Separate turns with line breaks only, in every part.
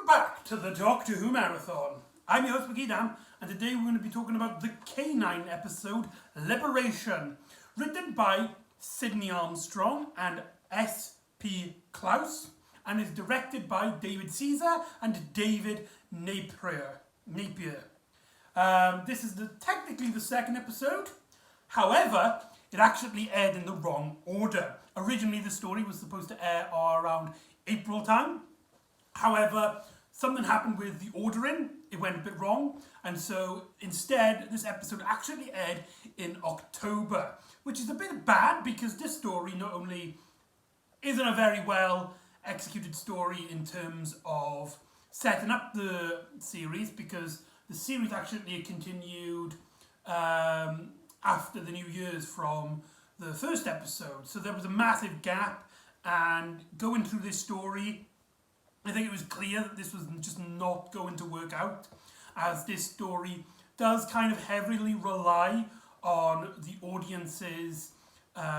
back to the Doctor Who Marathon. I'm your host McEdam, and today we're going to be talking about the K9 episode, Liberation, written by Sydney Armstrong and S.P. Klaus, and is directed by David Caesar and David Napier. This is technically the second episode. However, it actually aired in the wrong order. Originally, the story was supposed to air around April time. However, something happened with the ordering. It went a bit wrong. And so instead, this episode actually aired in October, which is a bit bad because this story not only isn't a very well executed story in terms of setting up the series, because the series actually continued after the New Year's from the first episode. So there was a massive gap, and going through this story, I think it was clear that this was just not going to work out, as this story does kind of heavily rely on the audience's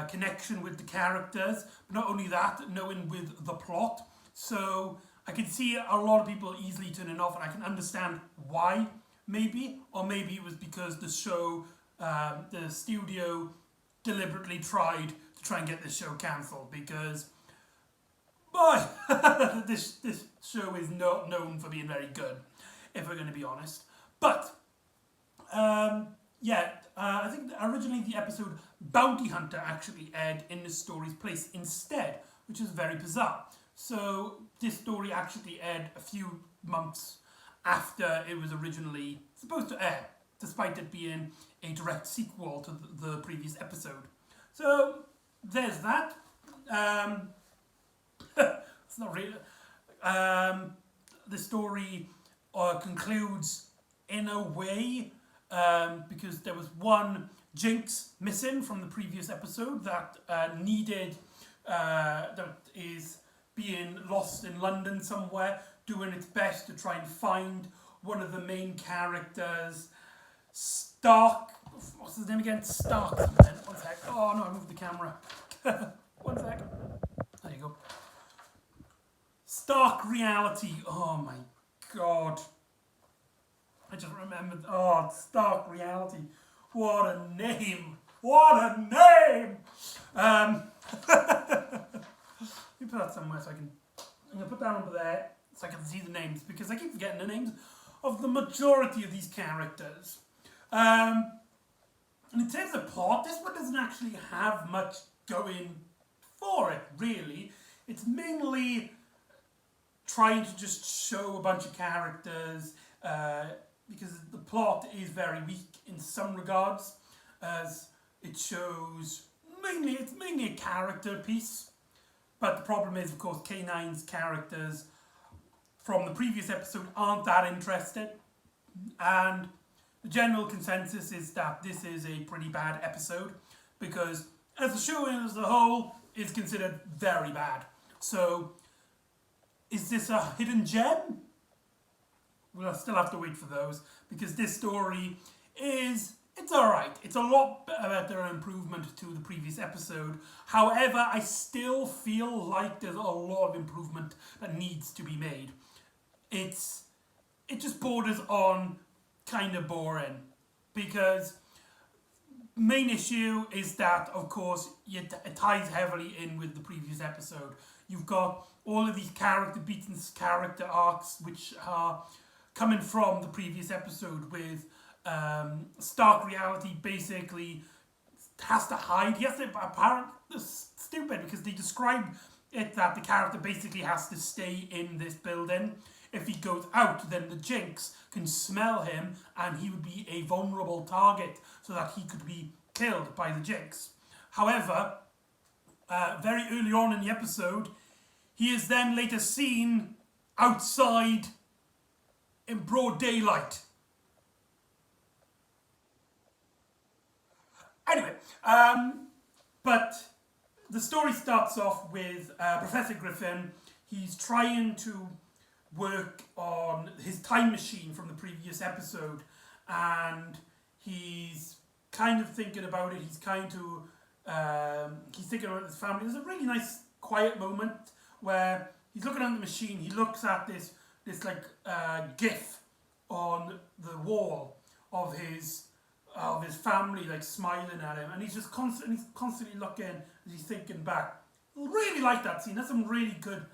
connection with the characters, but not only that, knowing with the plot. So I can see a lot of people easily turning off, and I can understand why, maybe, or maybe it was because the show, the studio deliberately tried to try and get this show cancelled, because boy, this show is not known for being very good, if we're going to be honest. But, I think originally the episode Bounty Hunter actually aired in the story's place instead, which is very bizarre. So this story actually aired a few months after it was originally supposed to air, despite it being a direct sequel to the previous episode. So there's that. It's not really. The story concludes in a way because there was one Jinx missing from the previous episode that that is being lost in London somewhere, doing its best to try and find one of the main characters, Stark. What's his name again? Stark something. One sec. Oh no, I moved the camera. One sec. There you go. Stark Reality. Oh my god. I just remembered. Oh, Stark Reality. What a name. What a name. Let me put that somewhere so I'm going to put that over there so I can see the names, because I keep forgetting the names of the majority of these characters. And in terms of plot, this one doesn't actually have much going for it, really. It's mainly trying to just show a bunch of characters, because the plot is very weak in some regards, as it shows it's mainly a character piece. But the problem is, of course, K9's characters from the previous episode aren't that interesting, and the general consensus is that this is a pretty bad episode, because as the show as a whole is considered very bad. So is this a hidden gem? We'll still have to wait for those, because this story it's alright. It's a lot better improvement to the previous episode. However, I still feel like there's a lot of improvement that needs to be made. It just borders on kind of boring, because main issue is that, of course, it ties heavily in with the previous episode. You've got all of these character beats and character arcs which are coming from the previous episode, with Stark Reality basically has to hide. He has to, apparently, it's stupid because they describe it that the character basically has to stay in this building. If he goes out, then the Jinx can smell him and he would be a vulnerable target, so that he could be killed by the Jinx. However, very early on in the episode, he is then later seen outside in broad daylight. Anyway, but the story starts off with Professor Griffin. He's trying to work on his time machine from the previous episode, and he's kind of thinking about it. He's thinking about his family. There's a really nice quiet moment where he's looking at the machine. He looks at this this like gif on the wall of his family like smiling at him, and he's constantly looking as he's thinking back. Really like that scene. That's some really good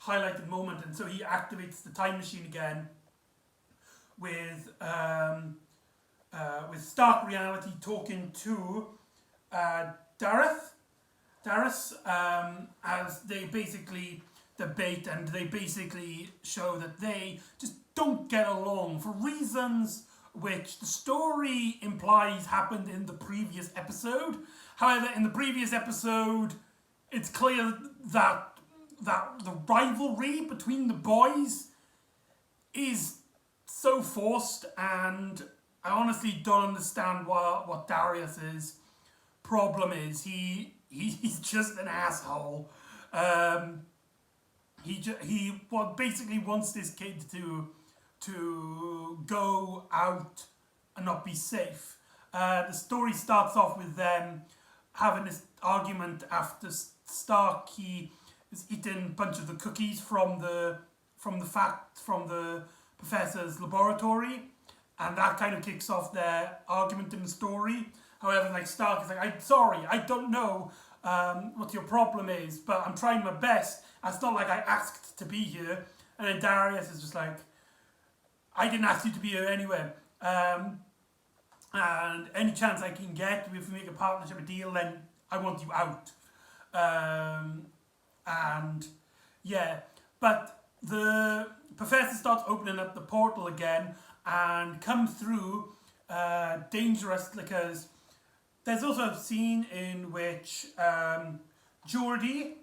highlighted moment. And so he activates the time machine again with Stark Reality talking to Darius, as they basically debate, and they basically show that they just don't get along for reasons which the story implies happened in the previous episode. However, in the previous episode, it's clear that the rivalry between the boys is so forced, and I honestly don't understand what Darius's problem is. He's just an asshole. He basically wants this kid to go out and not be safe. The story starts off with them having this argument after Stark is eating a bunch of the cookies from the professor's laboratory, and that kind of kicks off their argument in the story. However, like Stark is like, I'm sorry, I don't know what your problem is, but I'm trying my best. It's not like I asked to be here. And then Darius is just like, I didn't ask you to be here anyway. And any chance I can get, if we make a partnership, a deal, then I want you out. And yeah, but the professor starts opening up the portal again and comes through dangerous, because there's also a scene in which Geordie,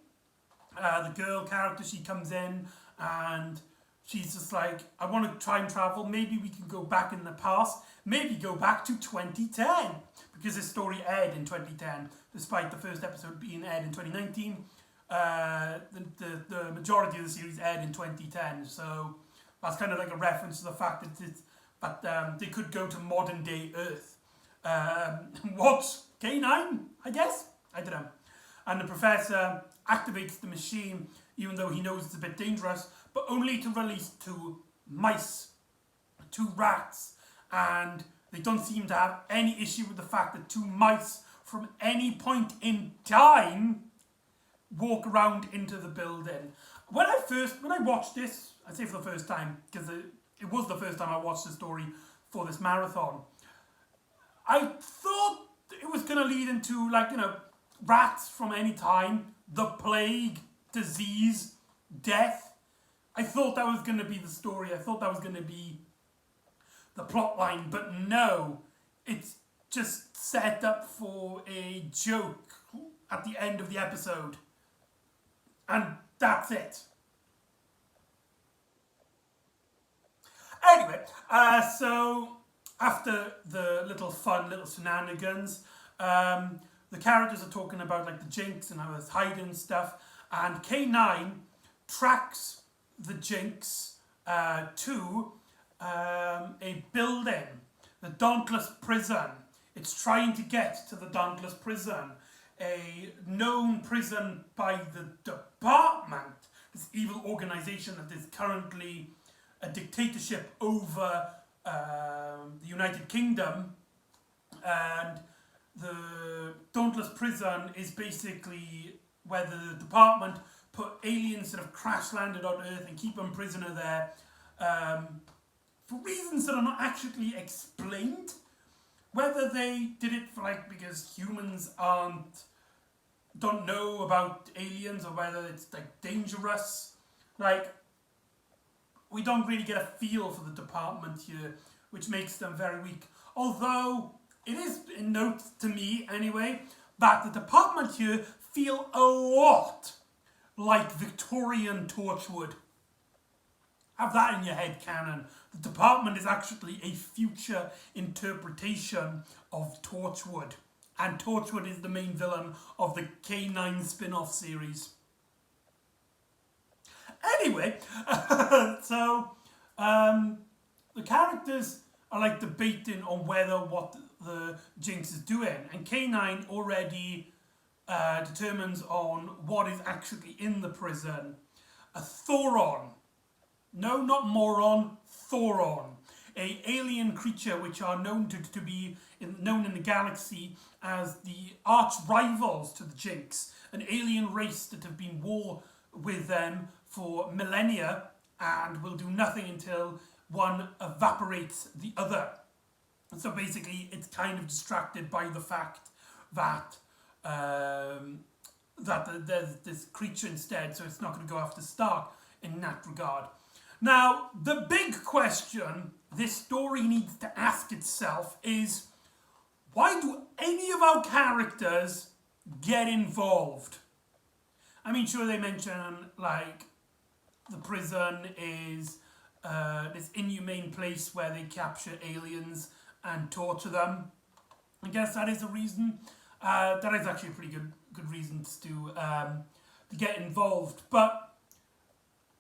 the girl character, she comes in and she's just like, I want to time travel. Maybe we can go back in the past. Maybe go back to 2010. Because this story aired in 2010, despite the first episode being aired in 2019. The majority of the series aired in 2010. So that's kind of like a reference to the fact that they could go to modern day Earth. Watch K9, I guess? I don't know. And the professor activates the machine, even though he knows it's a bit dangerous, but only to release 2 mice, 2 rats, and they don't seem to have any issue with the fact that 2 mice from any point in time walk around into the building. When I watched this, I say for the first time, because it was the first time I watched the story for this marathon, I thought it was going to lead into, like, you know, rats from any time, the plague, disease, death. I thought that was going to be the story. I thought that was going to be the plot line. But no, it's just set up for a joke at the end of the episode. And that's it. Anyway, so after the little shenanigans, the characters are talking about like the Jinx and how it's hiding stuff, and K9 tracks the Jinx to a building, the Dauntless Prison. It's trying to get to the Dauntless Prison, a known prison by the Department, this evil organization that is currently a dictatorship over the United Kingdom. And the Dauntless Prison is basically where the Department put aliens that have crash landed on Earth and keep them prisoner there for reasons that are not actually explained. Whether they did it for because humans don't know about aliens, or whether it's dangerous, we don't really get a feel for the Department here, which makes them very weak. Although it is a note to me anyway that the Department here feel a lot like Victorian Torchwood. Have that in your head canon. The Department is actually a future interpretation of Torchwood. And Torchwood is the main villain of the K9 spin-off series. Anyway, so the characters are debating on what the Jinx is doing. And K9 already determines on what is actually in the prison. A Thoron, No, not moron, Thoron. A alien creature which are known to be known in the galaxy as the arch rivals to the Jinx. An alien race that have been war with them for millennia and will do nothing until one evaporates the other. So basically, it's kind of distracted by the fact that there's this creature instead, so it's not going to go after Stark in that regard. Now, the big question this story needs to ask itself is, why do any of our characters get involved? I mean, sure, they mention, like, the prison is this inhumane place where they capture aliens and torture them. I guess that is a reason. That is actually a pretty good reason to get involved. But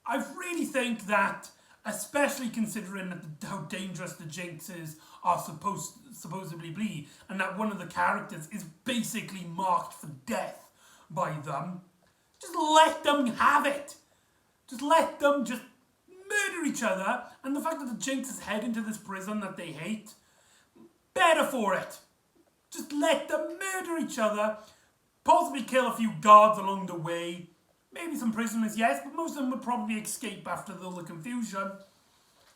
I really think that, especially considering how dangerous the Jinxes are supposedly be, and that one of the characters is basically marked for death by them, just let them have it. Just let them just murder each other, and the fact that the Jinxes head into this prison that they hate, better for it. Just let them murder each other, possibly kill a few guards along the way, maybe some prisoners, yes, but most of them would probably escape after all the confusion.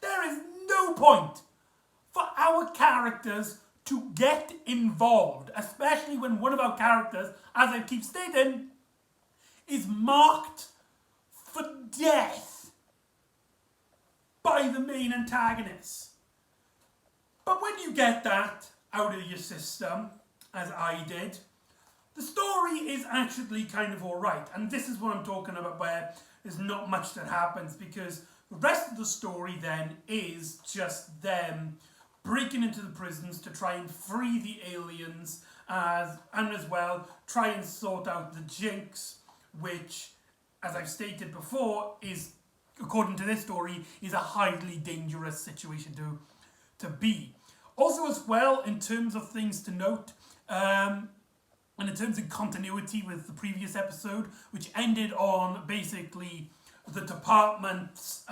There is no point for our characters to get involved, especially when one of our characters, as I keep stating, is marked for death by the main antagonist. But when you get that out of your system, as I did, the story is actually kind of alright. And this is what I'm talking about, where there's not much that happens, because the rest of the story then is just them breaking into the prisons to try and free the aliens, and as well try and sort out the Jinx, which, as I've stated before, is, according to this story, is a highly dangerous situation to be. Also, as well, in terms of things to note, and in terms of continuity with the previous episode, which ended on basically the department's,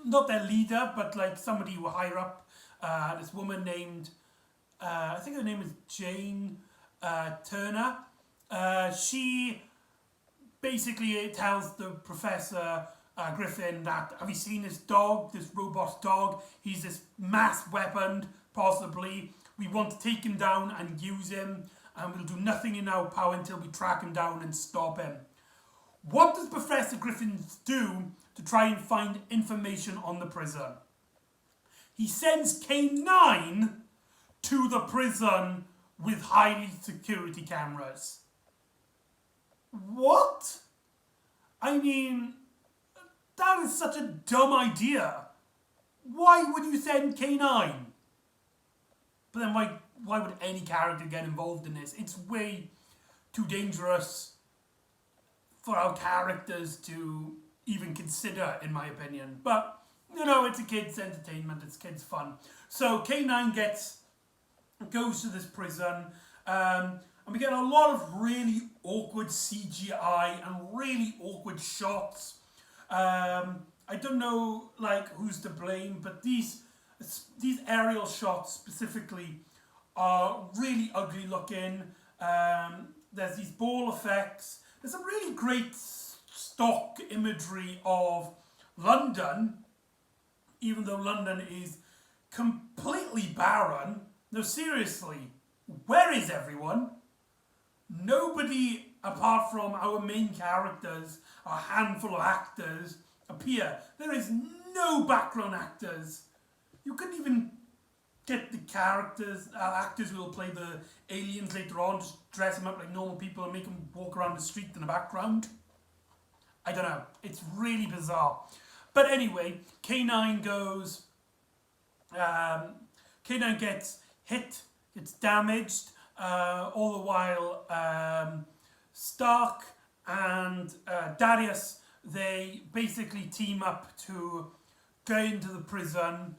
not their leader, but like somebody who higher up, this woman named, I think her name is Jane Turner. She basically tells the Professor Griffin that, have you seen this dog, this robot dog? He's this mass weapon, possibly. We want to take him down and use him, and we'll do nothing in our power until we track him down and stop him. What does Professor Griffin do to try and find information on the prison? He sends K9 to the prison with highly security cameras. What? I mean, that is such a dumb idea. Why would you send K9? But then why would any character get involved in this? It's way too dangerous for our characters to even consider, in my opinion. But, you know, it's a kid's entertainment, it's kids' fun. So K9 goes to this prison, and we get a lot of really awkward CGI and really awkward shots. I don't know, like, who's to blame, but these aerial shots specifically are really ugly looking. There's these ball effects. There's some really great stock imagery of London, even though London is completely barren. No, seriously, where is everyone? Nobody, apart from our main characters, a handful of actors, appear. There is no background actors. You couldn't even get the actors who will play the aliens later on, just dress them up like normal people and make them walk around the street in the background. I don't know. It's really bizarre. But anyway, K9 gets hit, gets damaged, all the while Stark and Darius, they basically team up to go into the prison.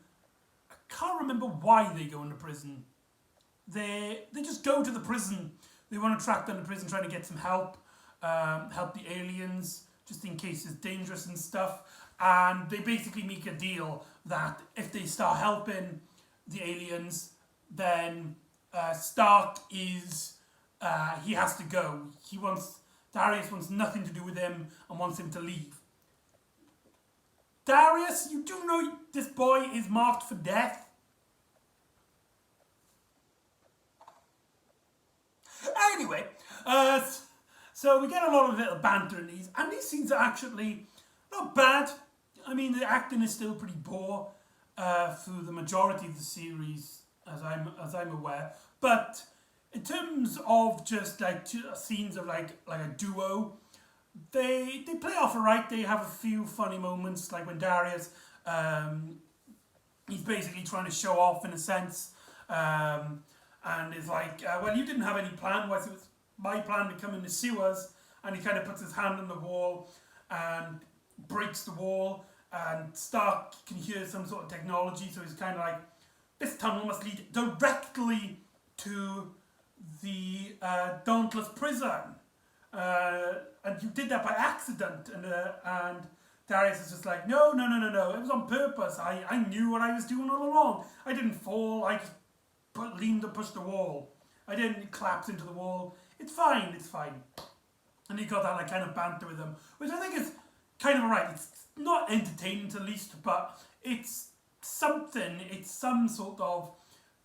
I can't remember why they go into prison. They just go to the prison. They want to track down the prison, trying to get some help, help the aliens just in case it's dangerous and stuff. And they basically make a deal that if they start helping the aliens, then Stark is, he has to go. Darius wants nothing to do with him and wants him to leave. Darius, you do know this boy is marked for death? Anyway, so we get a lot of little banter in these, and these scenes are actually not bad. I mean, the acting is still pretty poor through the majority of the series, as I'm aware. But in terms of just like scenes of like a duo, they play off alright. They have a few funny moments, like when Darius, he's basically trying to show off in a sense, and is like, well, you didn't have any plan. Well, it was my plan to come in the sewers, and he kind of puts his hand on the wall and breaks the wall, and Stark can hear some sort of technology, so he's kind of like, this tunnel must lead directly to the Dauntless prison, and you did that by accident, and Darius is just like, no, it was on purpose. I knew what I was doing all along. I didn't fall, I just leaned to push the wall. I didn't collapse into the wall. It's fine. And he got that like kind of banter with him, which I think is kind of alright. It's not entertaining to least, but it's something. It's some sort of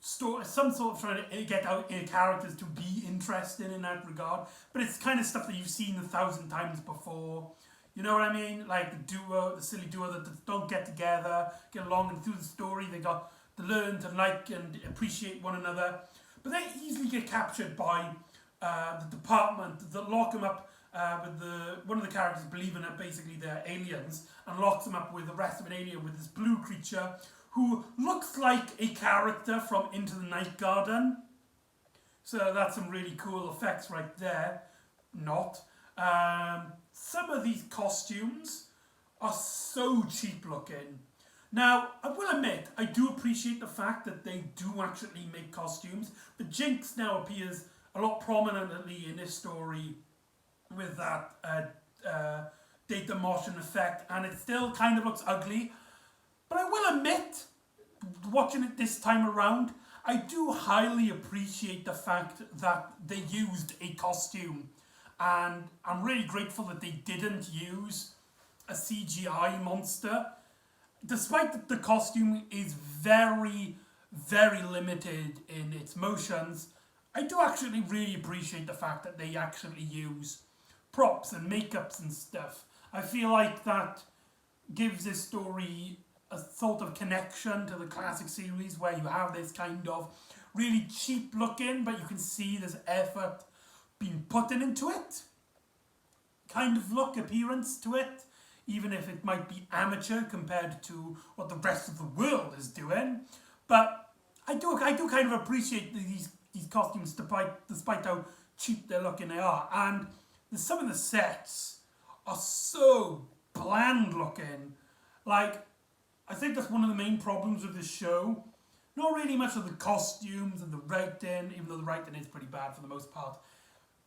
story, some sort of trying to get out characters to be interesting in that regard. But it's kind of stuff that you've seen 1,000 times before. You know what I mean? Like the silly duo that don't get together, get along, and through the story they got to learn to like and appreciate one another. But they easily get captured by the department that lock them up with one of the characters believing that basically they're aliens, and locks them up with the rest of an alien with this blue creature who looks like a character from Into the Night Garden. So that's some really cool effects right there. Not. Some of these costumes are so cheap looking. Now, I will admit, I do appreciate the fact that they do actually make costumes. The Jinx now appears a lot prominently in this story with that data motion effect, and it still kind of looks ugly. But I will admit, watching it this time around, I do highly appreciate the fact that they used a costume. And I'm really grateful that they didn't use a CGI monster. Despite that the costume is very, very limited in its motions, I do actually really appreciate the fact that they actually use props and makeups and stuff. I feel like that gives this story a sort of connection to the classic series, where you have this kind of really cheap looking, but you can see there's effort being put into it kind of look, appearance to it, even if it might be amateur compared to what the rest of the world is doing. But I do kind of appreciate these costumes despite how cheap they're looking they are. And some of the sets are so bland looking. Like, I think that's one of the main problems with this show. Not really much of the costumes and the writing, even though the writing is pretty bad for the most part.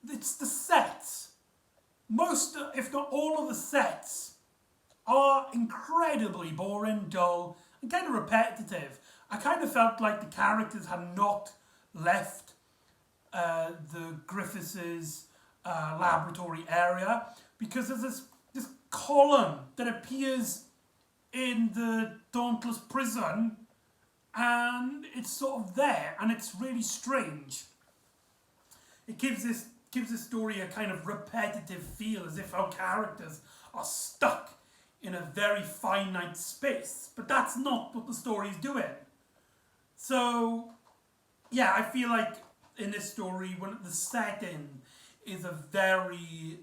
It's the sets. Most, if not all of the sets, are incredibly boring, dull, and kind of repetitive. I kind of felt like the characters had not left the Griffiths' laboratory area, because there's this column that appears in the Dauntless prison, and it's sort of there, and it's really strange. It gives this story a kind of repetitive feel, as if our characters are stuck in a very finite space. But that's not what the story's doing. So, yeah, I feel like in this story, when the setting is a very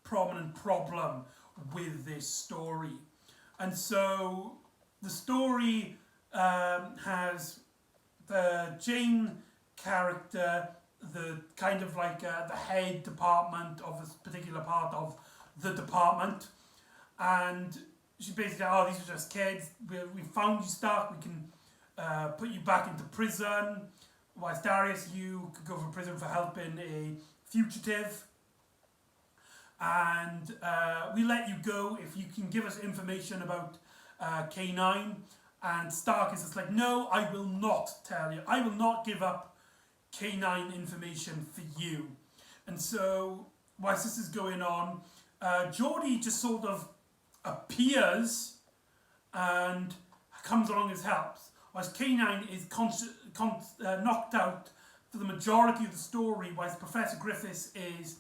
prominent problem with this story. And so the story has the Jane character, the kind of like the head department of a particular part of the department, and she basically, oh, these are just kids, we found you, Stark, we can put you back into prison, whilst Darius, you could go for prison for helping a fugitive. and we let you go if you can give us information about K9. And Stark is just like, no, I will not tell you. I will not give up K9 information for you. And so, whilst this is going on, Geordie just sort of appears and comes along as helps. Whilst K9 is knocked out for the majority of the story, whilst Professor Griffiths is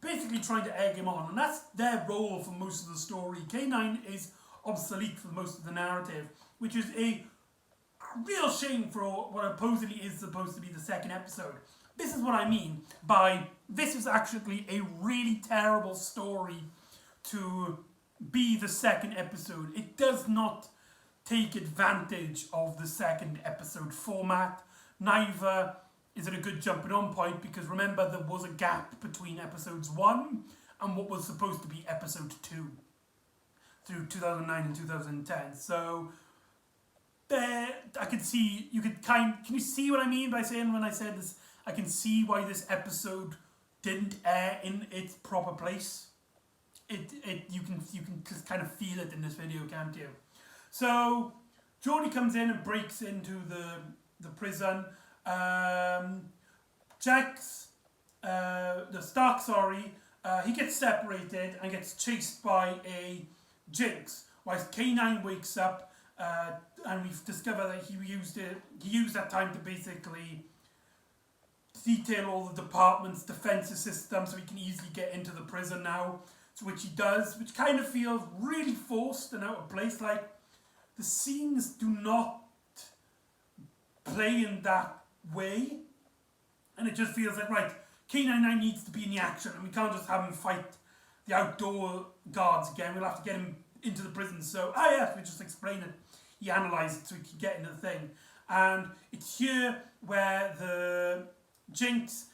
basically trying to egg him on. And that's their role for most of the story. K9 is obsolete for most of the narrative, which is a real shame for what supposedly is supposed to be the second episode. This is what I mean by this is actually a really terrible story to be the second episode. It does not take advantage of the second episode format. Neither is it a good jumping on point, because remember there was a gap between episodes 1 and what was supposed to be episode 2 through 2009 and 2010. So there, I could see, can you see what I mean by saying when I said this, I can see why this episode didn't air in its proper place. You can just kind of feel it in this video, can't you? So Geordie comes in and breaks into the prison. He gets separated and gets chased by a Jinx, whilst K9 wakes up, and we've discovered that he used that time to basically detail all the department's defensive system so he can easily get into the prison now, so which he does, which kind of feels really forced and out of place. Like, the scenes do not play in that way, and it just feels like, right, K99 needs to be in the action, and we can't just have him fight the outdoor guards again. We'll have to get him into the prison. So, we just explain it. He analysed it so he could get into the thing. And it's here where the Jinx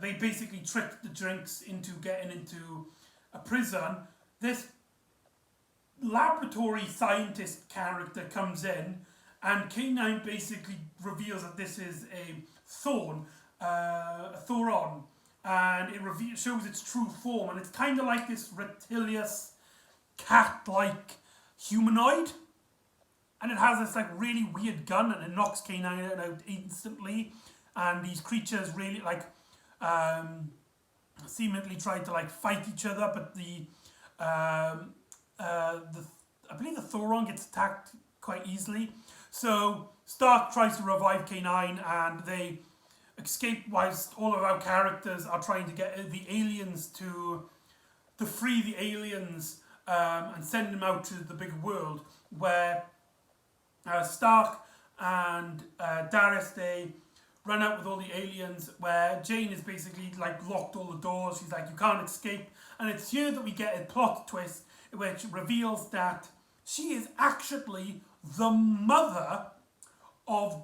they basically trick the Jinx into getting into a prison. This laboratory scientist character comes in, and K9 basically reveals that this is a Thoron, and it shows its true form, and it's kind of like this reptilious, cat-like humanoid, and it has this like really weird gun, and it knocks K9 out instantly. And these creatures really like seemingly try to like fight each other, but I believe the Thoron gets attacked quite easily. So Stark tries to revive K9, and they escape whilst all of our characters are trying to get the aliens to free the aliens and send them out to the bigger world, where Stark and Darius, they run out with all the aliens, where Jane is basically like locked all the doors. She's like, you can't escape. And it's here that we get a plot twist which reveals that she is actually the mother of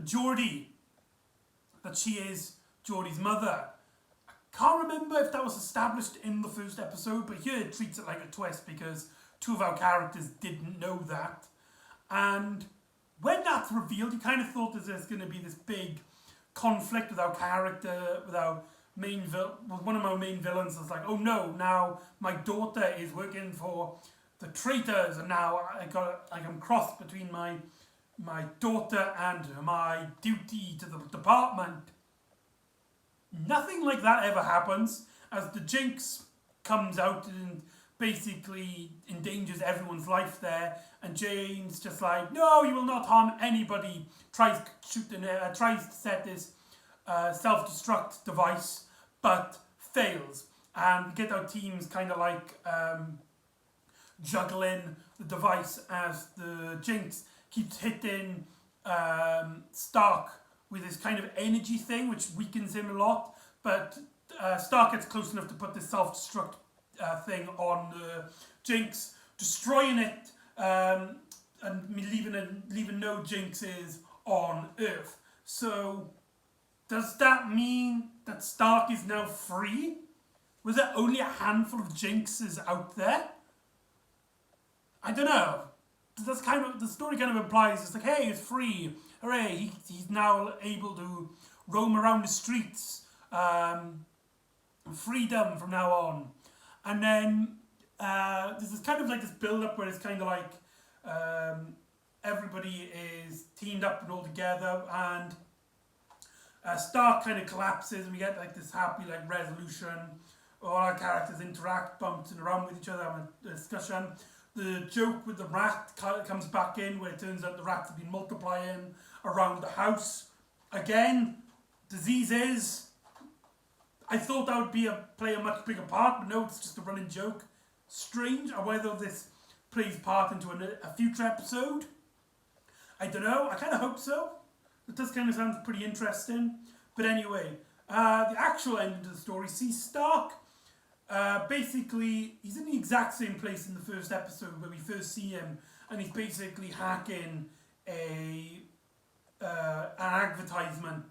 Geordie. That she is Geordie's mother. I can't remember if that was established in the first episode, but here it treats it like a twist because two of our characters didn't know that. And when that's revealed, you kind of thought that there's going to be this big conflict with our character, with our one of our main villains is like, oh no, now my daughter is working for the traitors, and now I'm crossed between my daughter and my duty to the department. Nothing like that ever happens, as the Jinx comes out and basically endangers everyone's life there, and Jane's just like, no, you will not harm anybody, tries to set this self-destruct device, but fails. And we get our teams kind of like juggling the device as the Jinx keeps hitting Stark with this kind of energy thing, which weakens him a lot, but Stark gets close enough to put this self-destruct thing on the Jinx, destroying it, and leaving no Jinxes on Earth. So, does that mean that Stark is now free? Was there only a handful of Jinxes out there? I don't know. That's kind of, the story kind of implies it's like, hey, he's free, hooray, he's now able to roam around the streets freedom from now on. And then there's this kind of like this build up where it's kind of like everybody is teamed up and all together, and Stark kind of collapses, and we get like this happy like resolution. All our characters interact, bouncing around with each other, having a discussion. The joke with the rat comes back in, where it turns out the rats have been multiplying around the house. Again, diseases. I thought that would play a much bigger part, but no, it's just a running joke. Strange, or whether this plays part into a future episode. I don't know, I kind of hope so. It does kind of sound pretty interesting. But anyway, the actual ending of the story sees Stark. Basically, he's in the exact same place in the first episode where we first see him, and he's basically hacking an advertisement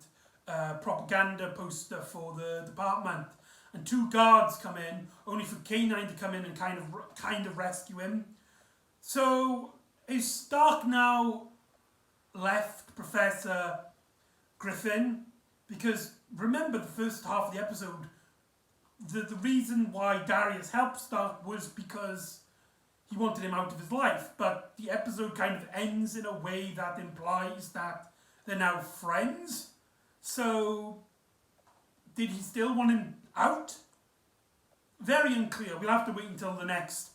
propaganda poster for the department, and two guards come in, only for K9 to come in and kind of rescue him. So is Stark now left Professor Griffin? Because remember, the first half of the episode, the reason why Darius helped Stark was because he wanted him out of his life. But the episode kind of ends in a way that implies that they're now friends. So, did he still want him out? Very unclear. We'll have to wait until the next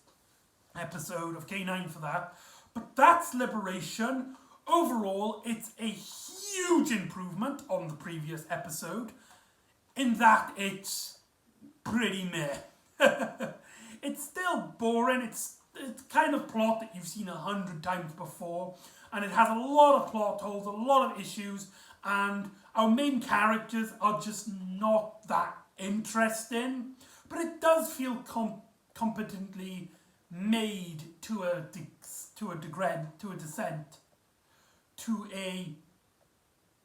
episode of K9 for that. But that's Liberation. Overall, it's a huge improvement on the previous episode, in that it's pretty meh. It's still boring. It's kind of plot that you've seen 100 times before, and it has a lot of plot holes, a lot of issues, and our main characters are just not that interesting. But it does feel competently made to a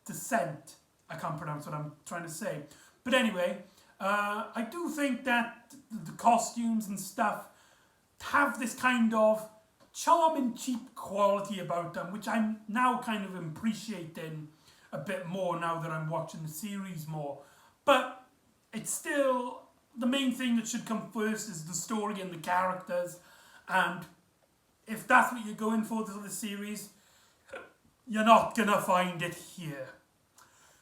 descent. I can't pronounce what I'm trying to say. But anyway, I do think that the costumes and stuff have this kind of charm and cheap quality about them, which I'm now kind of appreciating a bit more now that I'm watching the series more. But it's still, the main thing that should come first is the story and the characters. And if that's what you're going for this series, you're not gonna find it here.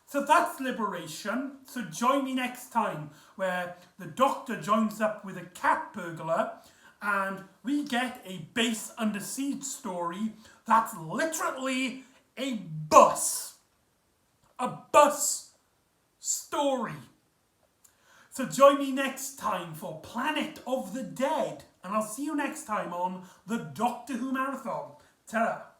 So that's Liberation. So join me next time, where the Doctor joins up with a cat burglar, and we get a base under siege story that's literally a bus. A bus story. So join me next time for Planet of the Dead, and I'll see you next time on the Doctor Who Marathon. Ta-ra.